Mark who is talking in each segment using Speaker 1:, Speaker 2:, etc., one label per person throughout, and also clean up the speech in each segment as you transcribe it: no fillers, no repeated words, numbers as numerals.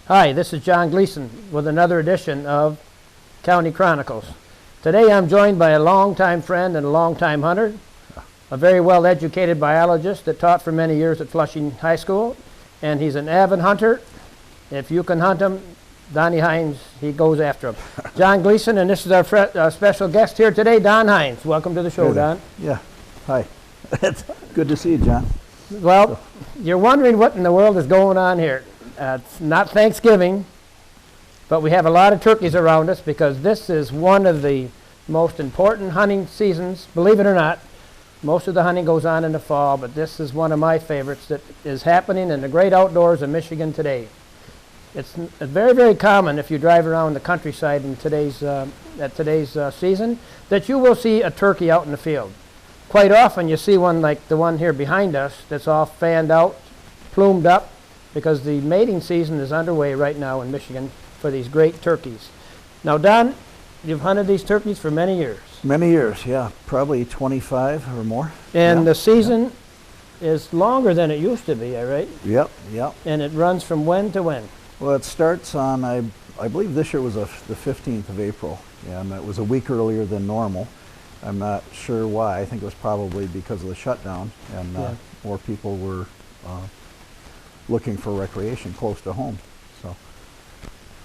Speaker 1: Hi, this is John Gleason with another edition of County Chronicles. Today I'm joined by a longtime friend and a longtime hunter, a very well-educated biologist that taught for many years at Flushing High School, and he's an avid hunter. If you can hunt him, Donnie Hines, he goes after him. John Gleason, and this is our special guest here today, Don Hines. Welcome to the show, Don.
Speaker 2: Yeah, hi. It's good to see you, John.
Speaker 1: Well, you're wondering what in the world is going on here. It's not Thanksgiving, but we have a lot of turkeys around us because this is one of the most important hunting seasons, believe it or not. Most of the hunting goes on in the fall, but this is one of my favorites that is happening in the great outdoors of Michigan today. It's very, very common if you drive around the countryside in at today's season that you will see a turkey out in the field. Quite often you see one like the one here behind us that's all fanned out, plumed up, because the mating season is underway right now in Michigan for these great turkeys. Now, Don, you've hunted these turkeys for many years.
Speaker 2: Many years, yeah, probably 25 or more.
Speaker 1: And the season is longer than it used to be, right?
Speaker 2: Yep.
Speaker 1: And it runs from when to when?
Speaker 2: Well, it starts on, I believe this year was the 15th of April, and it was a week earlier than normal. I'm not sure why. I think it was probably because of the shutdown, and more people were looking for recreation close to home. So,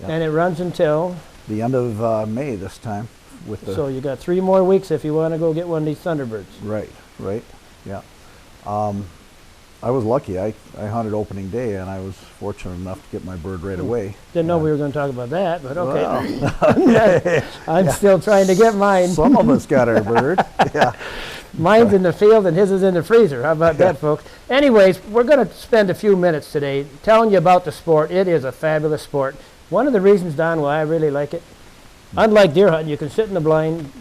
Speaker 1: and it runs until?
Speaker 2: The end of May this time.
Speaker 1: So you got 3 more weeks if you want to go get one of these Thunderbirds.
Speaker 2: Right, yeah. I was lucky. I hunted opening day, and I was fortunate enough to get my bird right away.
Speaker 1: Didn't know we were going to talk about that, but okay. Well, I'm still trying to get mine.
Speaker 2: Some of us got our bird. Yeah.
Speaker 1: Mine's in the field and his is in the freezer. How about that, folks? Anyways, we're going to spend a few minutes today telling you about the sport. It is a fabulous sport. One of the reasons, Don, why I really like it, unlike deer hunting, you can sit in the blind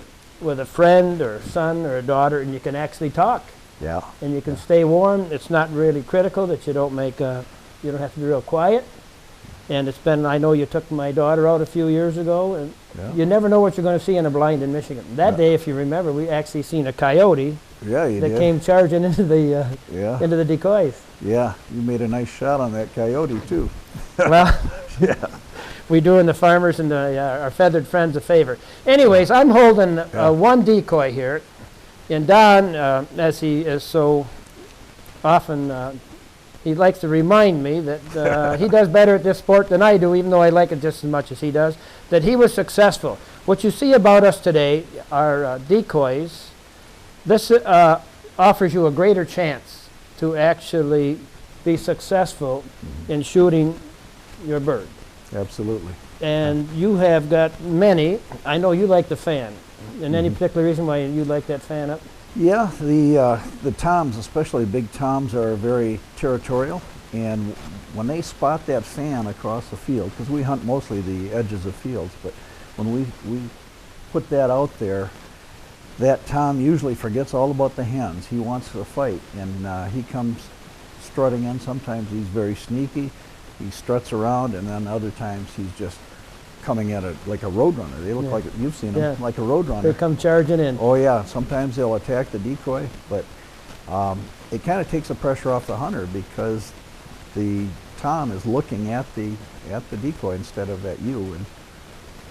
Speaker 1: with a friend or a son or a daughter, and you can actually talk.
Speaker 2: Yeah.
Speaker 1: And you can stay warm. It's not really critical that you don't make you don't have to be real quiet. And it's been, I know you took my daughter out a few years ago, and you never know what you're going to see in a blind in Michigan. That day, if you remember, we actually seen a coyote that came charging into the decoys.
Speaker 2: Yeah, you made a nice shot on that coyote too.
Speaker 1: Well, we doing the farmers and our feathered friends a favor. Anyways, I'm holding one decoy here. And Don, as he is so often, he likes to remind me that he does better at this sport than I do, even though I like it just as much as he does, that he was successful. What you see about us today are decoys. This offers you a greater chance to actually be successful in shooting your bird.
Speaker 2: Absolutely.
Speaker 1: And you have got many. I know you like the fan. And any particular reason why you like that fan up?
Speaker 2: Yeah, the toms, especially big toms, are very territorial, and when they spot that fan across the field, because we hunt mostly the edges of fields, but when we put that out there, that tom usually forgets all about the hens. He wants to fight, and he comes strutting in. Sometimes he's very sneaky. He struts around, and then other times he's just coming at it like a roadrunner. They look like, you've seen them, like a roadrunner.
Speaker 1: They come charging in.
Speaker 2: Oh yeah, sometimes they'll attack the decoy, but it kind of takes the pressure off the hunter because the tom is looking at the decoy instead of at you. And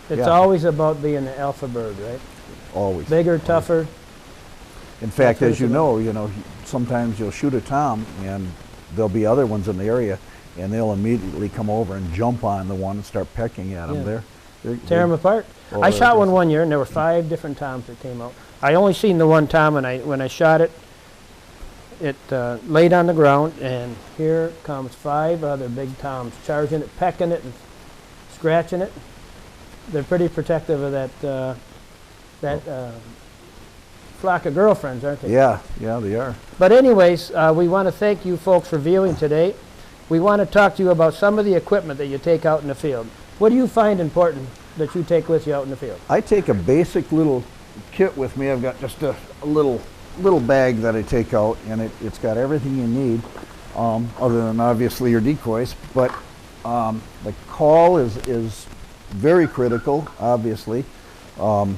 Speaker 1: it's always about being the alpha bird, right?
Speaker 2: Always.
Speaker 1: Bigger, tougher.
Speaker 2: In fact, as you know, sometimes you'll shoot a tom and there'll be other ones in the area, and they'll immediately come over and jump on the one and start pecking at them.
Speaker 1: Tear them apart. I shot one year, and there were 5 different toms that came out. I only seen the one tom, and when I shot it, it laid on the ground, and here comes 5 other big toms charging it, pecking it, and scratching it. They're pretty protective of that flock of girlfriends, aren't they?
Speaker 2: Yeah, they are.
Speaker 1: But anyways, we want to thank you folks for viewing today. We want to talk to you about some of the equipment that you take out in the field. What do you find important that you take with you out in the field?
Speaker 2: I take a basic little kit with me. I've got just a little bag that I take out, and it's got everything you need, other than obviously your decoys. But the call is very critical, obviously. You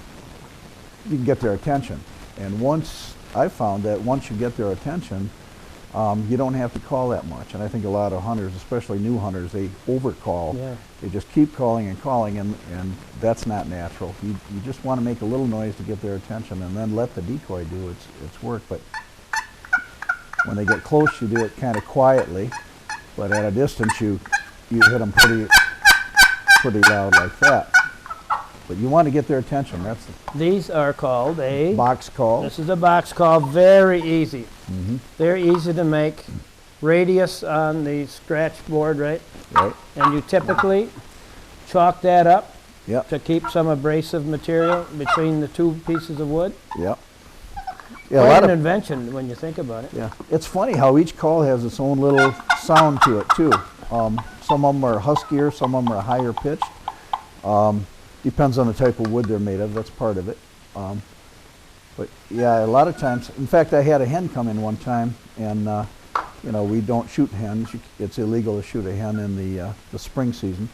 Speaker 2: can get their attention. And I found that once you get their attention, you don't have to call that much. And I think a lot of hunters, especially new hunters, they overcall.
Speaker 1: Yeah.
Speaker 2: They just keep calling and calling, and that's not natural. You just want to make a little noise to get their attention, and then let the decoy do its work. But when they get close, you do it kind of quietly, but at a distance, you hit them pretty loud like that. But you want to get their attention. That's
Speaker 1: These are called a
Speaker 2: box call.
Speaker 1: This is a box call. Very easy.
Speaker 2: Mm-hmm.
Speaker 1: Very easy to make. Radius on the scratch board, right?
Speaker 2: Right.
Speaker 1: And you typically chalk that up
Speaker 2: Yep.
Speaker 1: to keep some abrasive material between the two pieces of wood.
Speaker 2: Yep. Yeah, a
Speaker 1: Quite
Speaker 2: lot
Speaker 1: an
Speaker 2: of
Speaker 1: invention when you think about it.
Speaker 2: Yeah, it's funny how each call has its own little sound to it too. Some of them are huskier, some of them are higher pitched. Depends on the type of wood they're made of. That's part of it. But yeah, a lot of times. In fact, I had a hen come in one time, and you know, we don't shoot hens. It's illegal to shoot a hen in the spring season.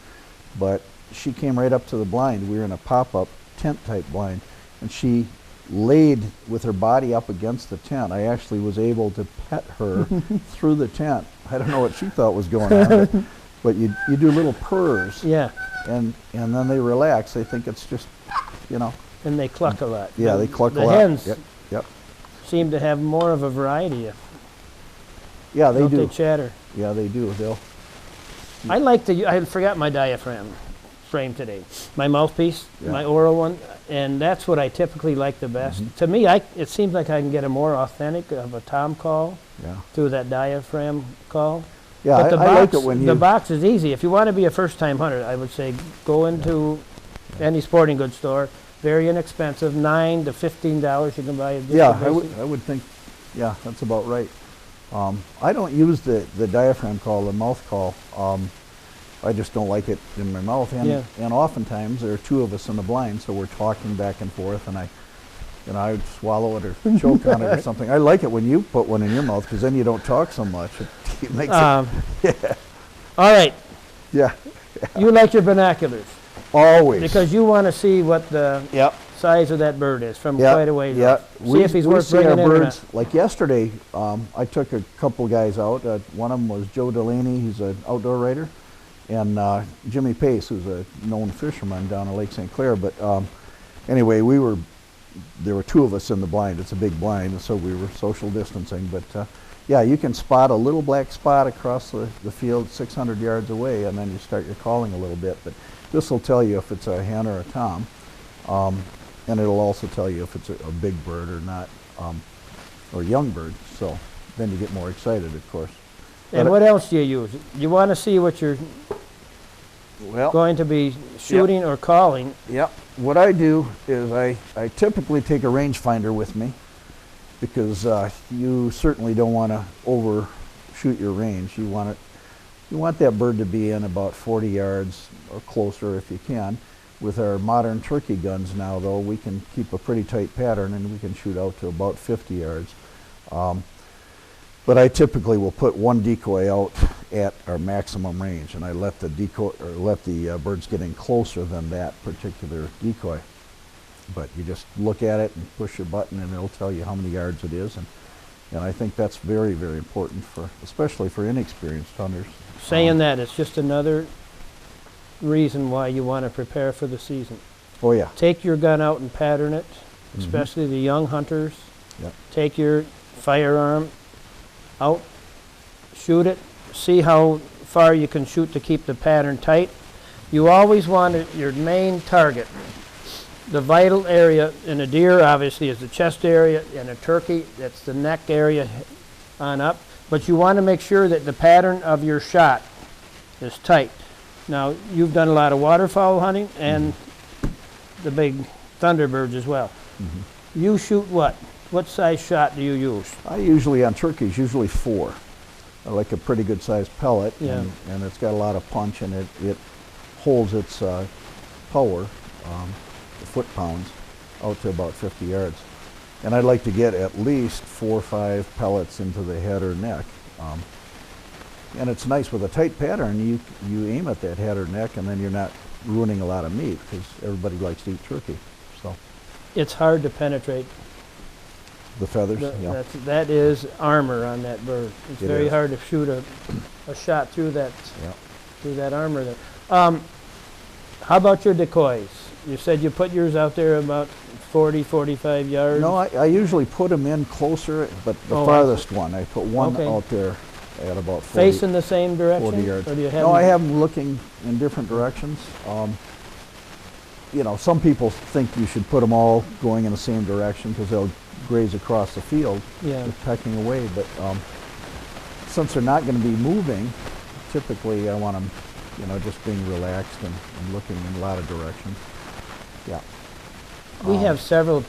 Speaker 2: But she came right up to the blind. We were in a pop-up tent type blind, and she laid with her body up against the tent. I actually was able to pet her through the tent. I don't know what she thought was going on, but you do little purrs,
Speaker 1: Yeah.
Speaker 2: and then they relax. They think it's just, you know.
Speaker 1: And they cluck a lot.
Speaker 2: Yeah, they cluck a lot.
Speaker 1: The hens
Speaker 2: Yep.
Speaker 1: seem to have more of a variety.
Speaker 2: Yeah, they
Speaker 1: Don't
Speaker 2: do.
Speaker 1: they chatter?
Speaker 2: Yeah, they do.
Speaker 1: I forgot my diaphragm frame today. My mouthpiece,
Speaker 2: Yeah.
Speaker 1: my oral one, and that's what I typically like the best. To me, it seems like I can get a more authentic of a tom call
Speaker 2: Yeah.
Speaker 1: through that diaphragm call.
Speaker 2: Yeah,
Speaker 1: But the
Speaker 2: I like it when
Speaker 1: the
Speaker 2: you.
Speaker 1: box is easy. If you want to be a first-time hunter, I would say go into any sporting goods store. Very inexpensive, $9 to $15. You can buy a
Speaker 2: Yeah,
Speaker 1: basic.
Speaker 2: I would think. Yeah, that's about right. I don't use the diaphragm call, the mouth call. I just don't like it in my mouth, and oftentimes there are two of us in the blind, so we're talking back and forth, and I would swallow it or choke on it or something. I like it when you put one in your mouth because then you don't talk so much. It makes it.
Speaker 1: All right,
Speaker 2: Yeah,
Speaker 1: you like your binoculars
Speaker 2: always.
Speaker 1: because you want to see what the
Speaker 2: Yep.
Speaker 1: size of that bird is from
Speaker 2: Yeah,
Speaker 1: quite a ways
Speaker 2: yeah.
Speaker 1: off. See if he's
Speaker 2: we
Speaker 1: worth
Speaker 2: see
Speaker 1: bringing
Speaker 2: our
Speaker 1: in or not.
Speaker 2: birds. Like yesterday, I took a couple guys out. One of them was Joe Delaney. He's an outdoor writer, and Jimmy Pace, who's a known fisherman down in Lake St. Clair. But anyway, there were two of us in the blind. It's a big blind, so we were social distancing. But yeah, you can spot a little black spot across the field 600 yards away, and then you start your calling a little bit. But this will tell you if it's a hen or a tom. And it'll also tell you if it's a big bird or not, or a young bird. So then you get more excited, of course.
Speaker 1: And
Speaker 2: But
Speaker 1: what else do you use? You want to see what you're
Speaker 2: well,
Speaker 1: going to be shooting or calling.
Speaker 2: yep. What I do is I typically take a rangefinder with me because you certainly don't want to overshoot your range. You want that bird to be in about 40 yards or closer if you can. With our modern turkey guns now, though, we can keep a pretty tight pattern and we can shoot out to about 50 yards. But I typically will put one decoy out at our maximum range, and I let the birds get in closer than that particular decoy. But you just look at it and push your button, and it'll tell you how many yards it is, and I think that's very, very important especially for inexperienced hunters.
Speaker 1: Saying that, it's just another reason why you want to prepare for the season.
Speaker 2: Oh yeah.
Speaker 1: Take your gun out and pattern it, especially the young hunters.
Speaker 2: Yep.
Speaker 1: Take your firearm out, shoot it, see how far you can shoot to keep the pattern tight. You always want your main target. The vital area in a deer, obviously, is the chest area. In a turkey, that's the neck area on up. But you want to make sure that the pattern of your shot is tight. Now, you've done a lot of waterfowl hunting and the big thunderbirds as well. You shoot what? What size shot do you use?
Speaker 2: I usually, on turkeys, usually 4. I like a pretty good sized pellet,
Speaker 1: Yeah.
Speaker 2: and it's got a lot of punch, and it holds its power, the foot-pounds, out to about 50 yards. And I'd like to get at least 4 or 5 pellets into the head or neck. And it's nice with a tight pattern, you aim at that head or neck, and then you're not ruining a lot of meat, because everybody likes to eat turkey. So
Speaker 1: It's hard to penetrate
Speaker 2: The feathers, yeah.
Speaker 1: That is armor on that bird. It's
Speaker 2: It
Speaker 1: very
Speaker 2: is.
Speaker 1: hard to shoot a shot through that
Speaker 2: Yeah.
Speaker 1: through that armor there. How about your decoys? You said you put yours out there about 40, 45 yards.
Speaker 2: No, I usually put them in closer, but the
Speaker 1: Oh, I
Speaker 2: farthest one, I put one
Speaker 1: Okay.
Speaker 2: out there at about 40,
Speaker 1: Facing the same direction?
Speaker 2: 40 yards.
Speaker 1: Or do you have
Speaker 2: No, I
Speaker 1: them-
Speaker 2: have them looking in different directions. You know, some people think you should put them all going in the same direction because they'll graze across the field,
Speaker 1: Yeah.
Speaker 2: just pecking away. But since they're not going to be moving, typically I want them, you know, just being relaxed and looking in a lot of directions. Yeah.
Speaker 1: We have several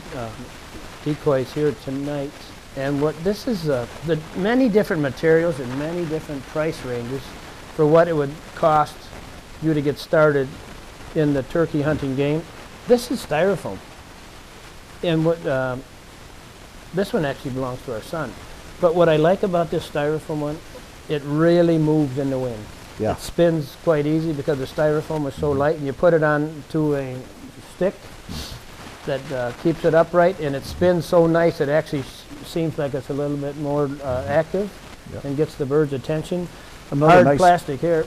Speaker 1: decoys here tonight, and what this is the many different materials and many different price ranges for what it would cost you to get started in the turkey hunting game. This is styrofoam, and what this one actually belongs to our son. But what I like about this styrofoam one, it really moves in the wind.
Speaker 2: Yeah.
Speaker 1: It spins quite easy because the styrofoam is so light, and you put it on to a stick that keeps it upright, and it spins so nice it actually seems like it's a little bit more active
Speaker 2: Yep.
Speaker 1: and gets the bird's attention.
Speaker 2: Another
Speaker 1: Hard
Speaker 2: nice,
Speaker 1: plastic here.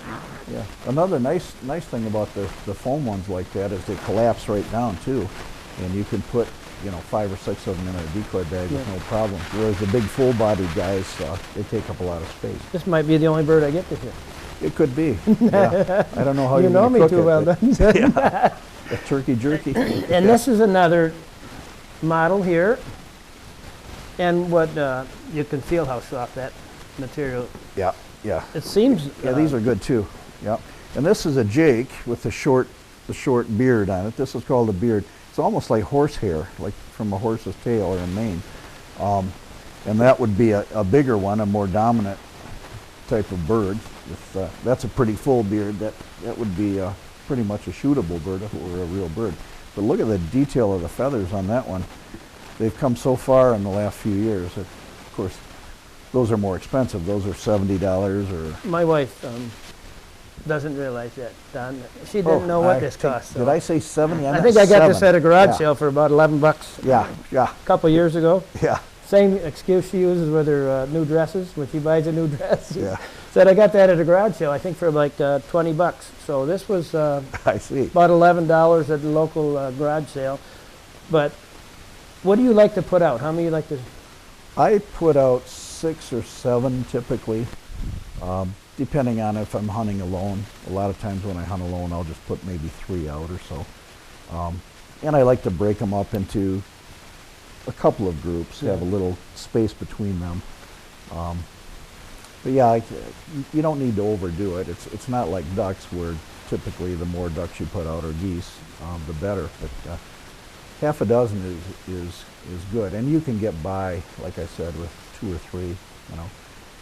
Speaker 2: yeah. Another nice thing about the foam ones like that is they collapse right down too, and you can put, you know, 5 or 6 of them in a decoy bag with
Speaker 1: Yeah.
Speaker 2: no problem. Whereas the big full-bodied guys, they take up a lot of space.
Speaker 1: This might be the only bird I get this year.
Speaker 2: It could be. Yeah. I don't know how
Speaker 1: You
Speaker 2: you're
Speaker 1: know
Speaker 2: gonna
Speaker 1: me
Speaker 2: cook
Speaker 1: too
Speaker 2: it,
Speaker 1: well,
Speaker 2: but
Speaker 1: don't you?
Speaker 2: a turkey jerky.
Speaker 1: And this is another model here, and what you can feel how soft that material.
Speaker 2: Yeah, yeah.
Speaker 1: It seems.
Speaker 2: Yeah, these are good too. Yeah. And this is a Jake with the short beard on it. This is called a beard. It's almost like horsehair, like from a horse's tail or a mane. And that would be a bigger one, a more dominant type of bird. That's a pretty full beard. That would be pretty much a shootable bird if it were a real bird. But look at the detail of the feathers on that one. They've come so far in the last few years. That, of course, those are more expensive. Those are $70 or...
Speaker 1: My wife doesn't realize that, Don. She didn't know what this cost.
Speaker 2: Did I say 70?
Speaker 1: I think I got this at a garage
Speaker 2: Yeah.
Speaker 1: sale for about $11
Speaker 2: Yeah, yeah,
Speaker 1: a couple years ago.
Speaker 2: yeah,
Speaker 1: Same excuse she uses with her new dresses. When she buys a new dress, she
Speaker 2: yeah.
Speaker 1: said, I got that at a garage sale, I think for like $20. So this was
Speaker 2: I see.
Speaker 1: about $11 at the local garage sale. But what do you like to put out? How many you like to?
Speaker 2: I put out 6 or 7 typically, depending on if I'm hunting alone. A lot of times when I hunt alone, I'll just put maybe 3 out or so. And I like to break them up into a couple of groups, have a little space between them. But yeah, you don't need to overdo it. It's not like ducks where typically the more ducks you put out or geese, the better. But half a dozen is good, and you can get by, like I said, with 2 or 3. You know,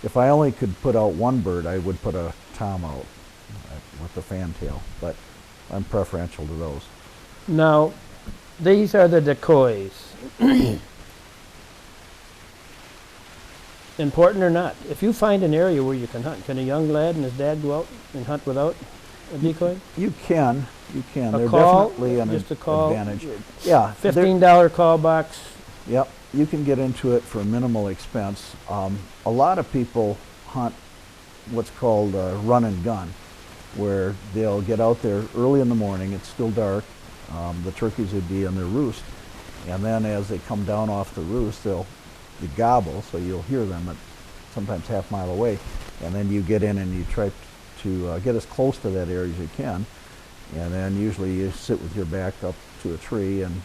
Speaker 2: if I only could put out one bird, I would put a tom out with the fantail, but I'm preferential to those.
Speaker 1: Now, these are the decoys. Important or not, if you find an area where you can hunt, can a young lad and his dad go out and hunt without a decoy?
Speaker 2: You can.
Speaker 1: A
Speaker 2: They're
Speaker 1: call,
Speaker 2: definitely an
Speaker 1: just a call,
Speaker 2: advantage. Yeah,
Speaker 1: $15 call box.
Speaker 2: Yep, you can get into it for minimal expense. A lot of people hunt what's called run and gun, where they'll get out there early in the morning, it's still dark, the turkeys would be in their roost, and then as they come down off the roost, they gobble, so you'll hear them at sometimes half mile away, and then you get in and you try to get as close to that area as you can, and then usually you sit with your back up to a tree and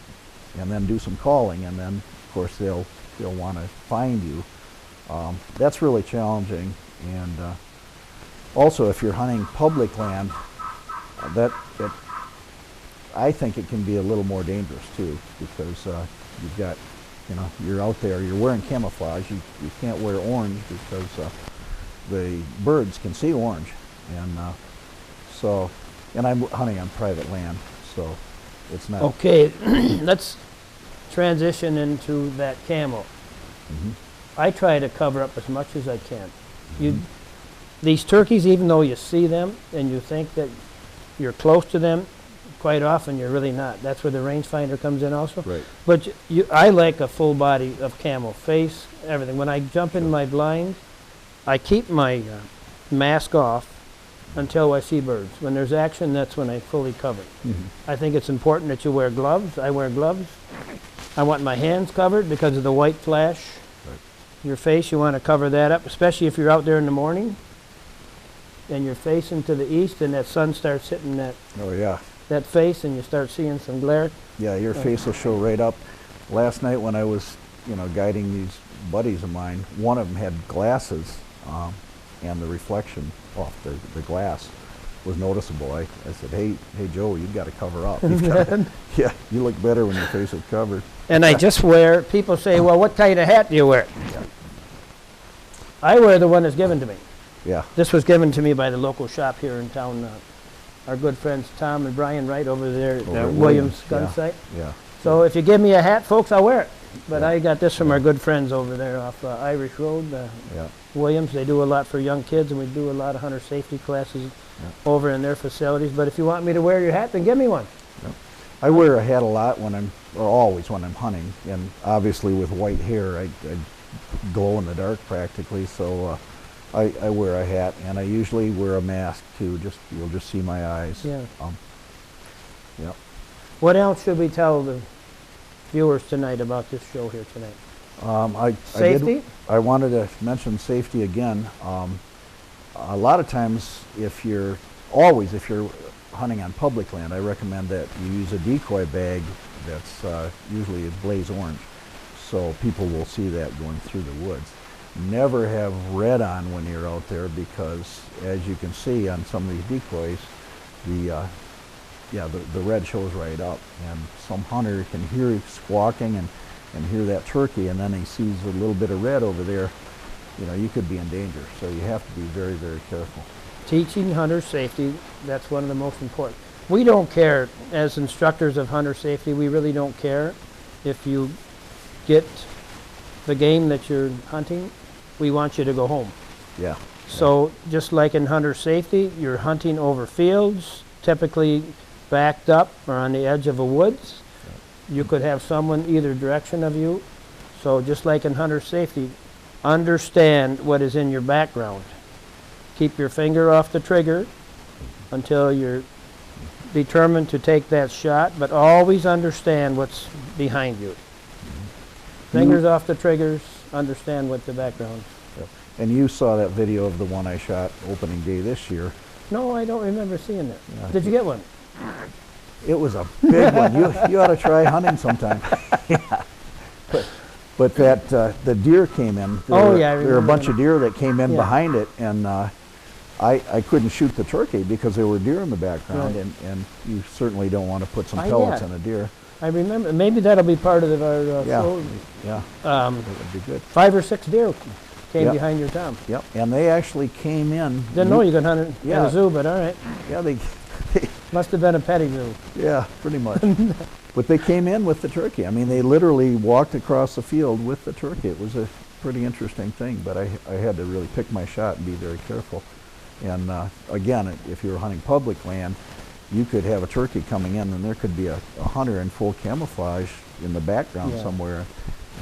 Speaker 2: then do some calling, and then of course they'll want to find you. That's really challenging, and also if you're hunting public land, I think it can be a little more dangerous too, because you've got, you're out there, you're wearing camouflage, you can't wear orange because the birds can see orange, and I'm hunting on private land, so it's not.
Speaker 1: Okay, let's transition into that camo.
Speaker 2: Mhm.
Speaker 1: I try to cover up as much as I can. These turkeys, even though you see them and you think that you're close to them, quite often you're really not. That's where the rangefinder comes in also.
Speaker 2: Right.
Speaker 1: But I like a full body of camo, face, everything. When I jump in my blind, I keep my mask off until I see birds. When there's action, that's when I fully cover. I think it's important that you wear gloves. I wear gloves. I want my hands covered because of the white flash.
Speaker 2: Right.
Speaker 1: Your face, you want to cover that up, especially if you're out there in the morning and you're facing to the east and that sun starts hitting that
Speaker 2: Oh, yeah.
Speaker 1: that face and you start seeing some glare.
Speaker 2: Yeah, your face will show right up. Last night when I was, guiding these buddies of mine, one of them had glasses, and the reflection off the glass was noticeable. I said, hey Joe, you've got to cover up. Yeah, you look better when your face is covered.
Speaker 1: And I just wear, people say, well, what kind of hat do you wear? I wear the one that's given to me.
Speaker 2: Yeah.
Speaker 1: This was given to me by the local shop here in town. Our good friends Tom and Brian Wright over there at
Speaker 2: Over at
Speaker 1: Williams gun
Speaker 2: yeah.
Speaker 1: site.
Speaker 2: Yeah.
Speaker 1: So if you give me a hat, folks, I'll wear it. But
Speaker 2: Yeah.
Speaker 1: I got this from our good friends over there off Irish Road,
Speaker 2: Yeah.
Speaker 1: Williams. They do a lot for young kids, and we do a lot of hunter safety classes
Speaker 2: Yeah.
Speaker 1: over in their facilities. But if you want me to wear your hat, then give me one.
Speaker 2: I wear a hat a lot always when I'm hunting, and obviously with white hair, I glow in the dark practically, so I wear a hat, and I usually wear a mask too, you'll just see my eyes.
Speaker 1: Yeah.
Speaker 2: Yeah.
Speaker 1: What else should we tell the viewers tonight about this show here tonight? Safety?
Speaker 2: I wanted to mention safety again. A lot of times, if you're hunting on public land, I recommend that you use a decoy bag that's usually a blaze orange, so people will see that going through the woods. Never have red on when you're out there because, as you can see on some of these decoys, the red shows right up, and some hunter can hear it squawking and hear that turkey, and then he sees a little bit of red over there. You could be in danger, so you have to be very, very careful.
Speaker 1: Teaching hunter safety, that's one of the most important. We don't care, as instructors of hunter safety, we really don't care if you get the game that you're hunting. We want you to go home.
Speaker 2: Yeah.
Speaker 1: So just like in hunter safety, you're hunting over fields, typically backed up or on the edge of a woods. You could have someone either direction of you. So just like in hunter safety, understand what is in your background. Keep your finger off the trigger until you're determined to take that shot, but always understand what's behind you. Fingers off the triggers, understand what the background.
Speaker 2: And you saw that video of the one I shot opening day this year.
Speaker 1: No, I don't remember seeing it.
Speaker 2: Yeah.
Speaker 1: Did you get one?
Speaker 2: It was a big one. You ought to try hunting sometime. Yeah. But the deer came in. There were a bunch of deer that came in behind it, and I couldn't shoot the turkey because there were deer in the background,
Speaker 1: Right.
Speaker 2: and you certainly don't want to put some pellets in a deer.
Speaker 1: I remember. Maybe that'll be part of our show.
Speaker 2: Yeah, that would be good.
Speaker 1: 5 or 6 deer came
Speaker 2: Yep.
Speaker 1: behind your Tom.
Speaker 2: Yep, and they actually came in.
Speaker 1: Didn't know you could hunt it at a zoo, but all right.
Speaker 2: Yeah, they
Speaker 1: Must have been a petting zoo.
Speaker 2: yeah, pretty much. But they came in with the turkey. I mean, they literally walked across the field with the turkey. It was a pretty interesting thing, but I had to really pick my shot and be very careful. And again, if you were hunting public land, you could have a turkey coming in, and there could be a hunter in full camouflage in the background somewhere,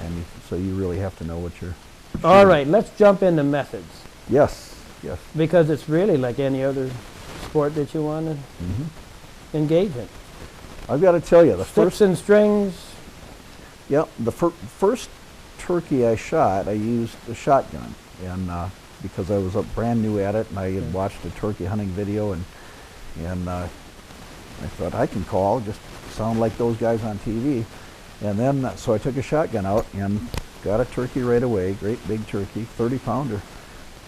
Speaker 2: and so you really have to know what you're shooting.
Speaker 1: All right, let's jump into methods,
Speaker 2: Yes.
Speaker 1: because it's really like any other sport that you want to engage in.
Speaker 2: I've got to tell you, the
Speaker 1: Sticks and strings.
Speaker 2: first turkey I shot, I used a shotgun, and because I was brand new at it, and I had watched a turkey hunting video, and I thought, I can call, just sound like those guys on TV. And then, so I took a shotgun out and got a turkey right away, great big turkey, 30-pounder.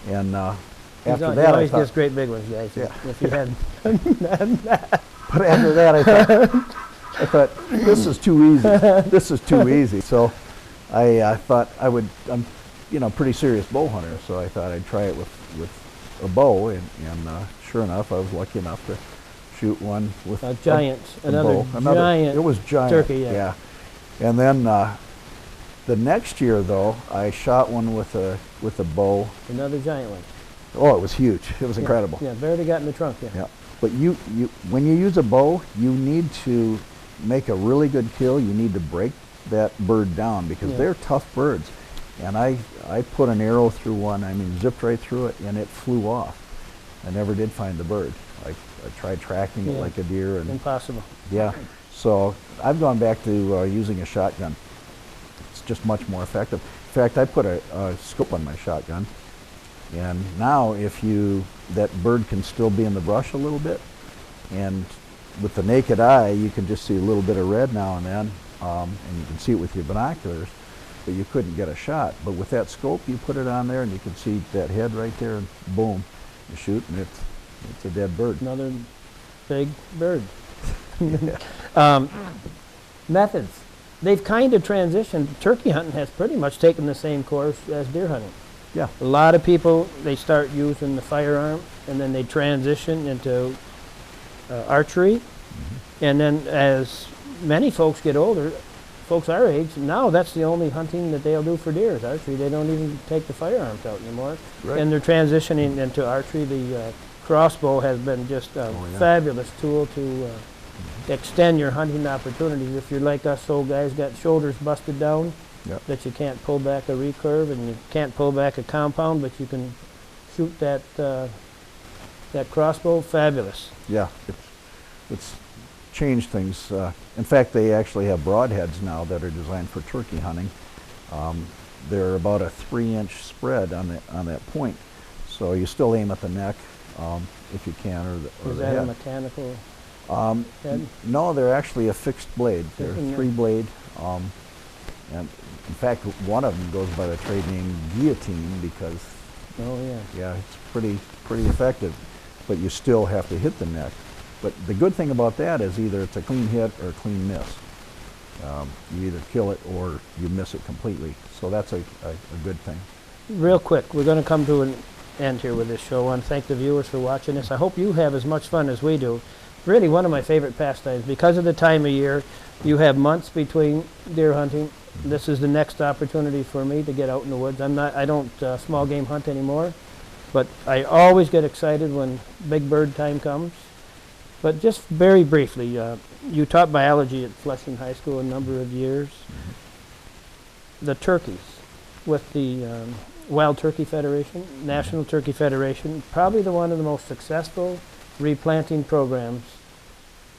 Speaker 2: And after that,
Speaker 1: he
Speaker 2: I
Speaker 1: always
Speaker 2: thought,
Speaker 1: gets great big ones, guys.
Speaker 2: Yeah.
Speaker 1: If you had,
Speaker 2: but after that, I thought, this is too easy. This is too easy. So I thought I'm pretty serious bow hunter, so I thought I'd try it with a bow, and sure enough, I was lucky enough to shoot one with
Speaker 1: a giant,
Speaker 2: bow.
Speaker 1: giant.
Speaker 2: It was giant.
Speaker 1: Turkey, yeah.
Speaker 2: And then the next year, though, I shot one with a bow.
Speaker 1: Another giant one.
Speaker 2: Oh, it was huge. It was incredible.
Speaker 1: Yeah, barely got in the trunk.
Speaker 2: Yeah. But when you use a bow, you need to make a really good kill. You need to break that bird down because they're tough birds. And I put an arrow through one, zipped right through it, and it flew off. I never did find the bird. I tried tracking it like a deer. And
Speaker 1: impossible.
Speaker 2: Yeah. So I've gone back to using a shotgun. It's just much more effective. In fact, I put a scope on my shotgun. And now that bird can still be in the brush a little bit. And with the naked eye, you can just see a little bit of red now and then. And you can see it with your binoculars, but you couldn't get a shot. But with that scope, you put it on there and you can see that head right there, and boom, you shoot, and it's a dead bird.
Speaker 1: Another big bird. Methods. They've kind of transitioned. Turkey hunting has pretty much taken the same course as deer hunting.
Speaker 2: Yeah.
Speaker 1: A lot of people, they start using the firearm, and then they transition into archery. Mm-hmm. And then as many folks get older, folks our age, now that's the only hunting that they'll do for deer is archery. They don't even take the firearms out anymore. Right. And they're transitioning into archery. The crossbow has been just a fabulous tool to extend your hunting opportunities. If you're like us old guys, got shoulders busted down, that you can't pull back a recurve and you can't pull back a compound, but you can shoot that crossbow, fabulous.
Speaker 2: Yeah, it's changed things. In fact, they actually have broadheads now that are designed for turkey hunting. They're about a 3-inch spread on that point, so you still aim at the neck if you can, or the
Speaker 1: Is that
Speaker 2: head.
Speaker 1: a mechanical head?
Speaker 2: No, they're actually a fixed blade. They're 3-blade, and in fact, one of them goes by the trade name Guillotine because it's pretty effective, but you still have to hit the neck. But the good thing about that is either it's a clean hit or a clean miss. You either kill it or you miss it completely. So that's a good thing.
Speaker 1: Real quick, we're going to come to an end here with this show. I want to thank the viewers for watching this. I hope you have as much fun as we do. Really one of my favorite pastimes. Because of the time of year, you have months between deer hunting. This is the next opportunity for me to get out in the woods. I don't small game hunt anymore, but I always get excited when big bird time comes. But just very briefly, you taught biology at Flushing High School a number of years. Mm-hmm. The turkeys with the Wild Turkey Federation, National Turkey Federation, probably one of the most successful replanting programs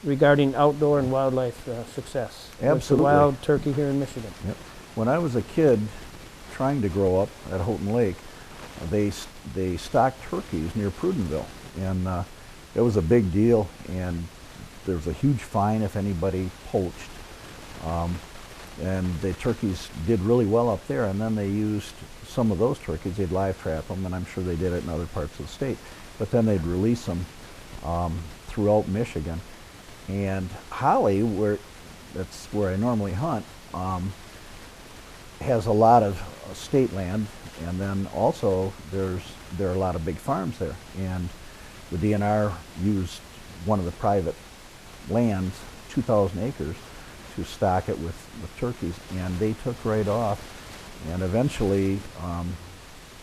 Speaker 1: regarding outdoor and wildlife success.
Speaker 2: Absolutely.
Speaker 1: With the wild turkey here in Michigan.
Speaker 2: Yep. When I was a kid trying to grow up at Houghton Lake, they stocked turkeys near Prudenville, and it was a big deal, and there was a huge fine if anybody poached. And the turkeys did really well up there, and then they used some of those turkeys, they'd live trap them, and I'm sure they did it in other parts of the state, but then they'd release them throughout Michigan. And Holly, that's where I normally hunt, has a lot of state land, and then also there are a lot of big farms there, and the DNR used one of the private lands, 2,000 acres, to stock it with turkeys, and they took right off. And eventually,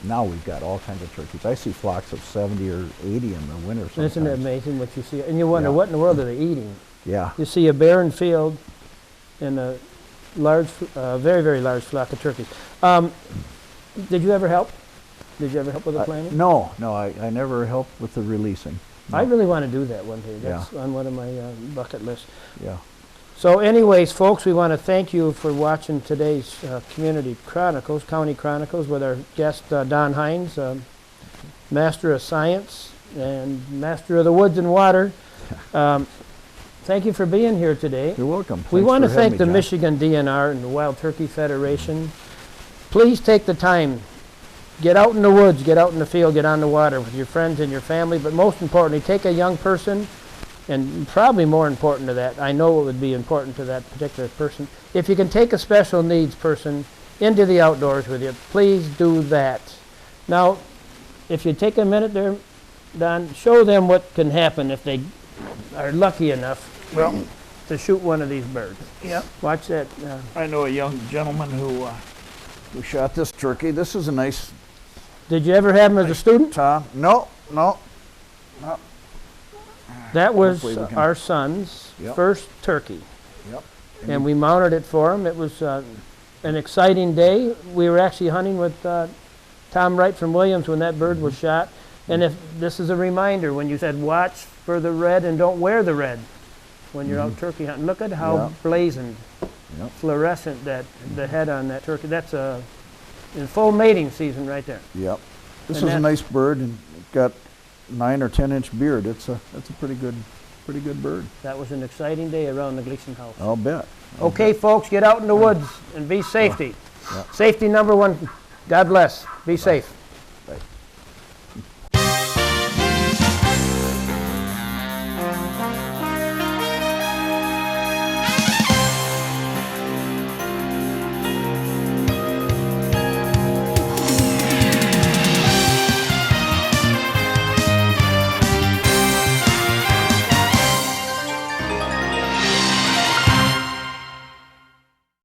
Speaker 2: now we've got all kinds of turkeys. I see flocks of 70 or 80 in the winter sometimes.
Speaker 1: Isn't it amazing what you see? And you wonder, what in the world are they eating?
Speaker 2: Yeah.
Speaker 1: You see a barren field and a large, very, very large flock of turkeys. Did you ever help? Did you ever help with the planting?
Speaker 2: No, I never helped with the releasing. No.
Speaker 1: I really want to do that one day. That's on one of my bucket lists.
Speaker 2: Yeah.
Speaker 1: So anyways, folks, we want to thank you for watching today's Community Chronicles, County Chronicles, with our guest, Don Hines, Master of Science and Master of the Woods and Water. Thank you for being here today.
Speaker 2: You're welcome.
Speaker 1: We want to
Speaker 2: Thanks for having
Speaker 1: thank the
Speaker 2: me, John.
Speaker 1: Michigan DNR and the Wild Turkey Federation. Please take the time. Get out in the woods, get out in the field, get on the water with your friends and your family, but most importantly, take a young person, and probably more important to that, I know it would be important to that particular person, if you can take a special needs person into the outdoors with you, please do that. Now, if you take a minute there, Don, show them what can happen if they are lucky enough to shoot one of these birds.
Speaker 2: Yeah.
Speaker 1: Watch that.
Speaker 2: I know a young gentleman who shot this turkey. This is a nice...
Speaker 1: Did you ever have him as a student?
Speaker 2: No.
Speaker 1: That was
Speaker 2: Hopefully we can-
Speaker 1: our son's
Speaker 2: Yep.
Speaker 1: first turkey,
Speaker 2: Yep.
Speaker 1: and we mounted it for him. It was an exciting day. We were actually hunting with Tom Wright from Williams when that bird was shot. And if this is a reminder, when you said watch for the red and don't wear the red when you're out turkey hunting, look at how
Speaker 2: Yeah.
Speaker 1: blazoned,
Speaker 2: Yep.
Speaker 1: fluorescent that the head on that turkey. That's in full mating season right there.
Speaker 2: Yep. This
Speaker 1: And
Speaker 2: is a
Speaker 1: that-
Speaker 2: nice bird, and it got 9 or 10-inch beard. That's a pretty good bird.
Speaker 1: That was an exciting day around the Gleason house.
Speaker 2: I'll bet.
Speaker 1: Okay, folks, get out in the woods and be safety.
Speaker 2: Yeah.
Speaker 1: Safety number one. God bless. Be safe.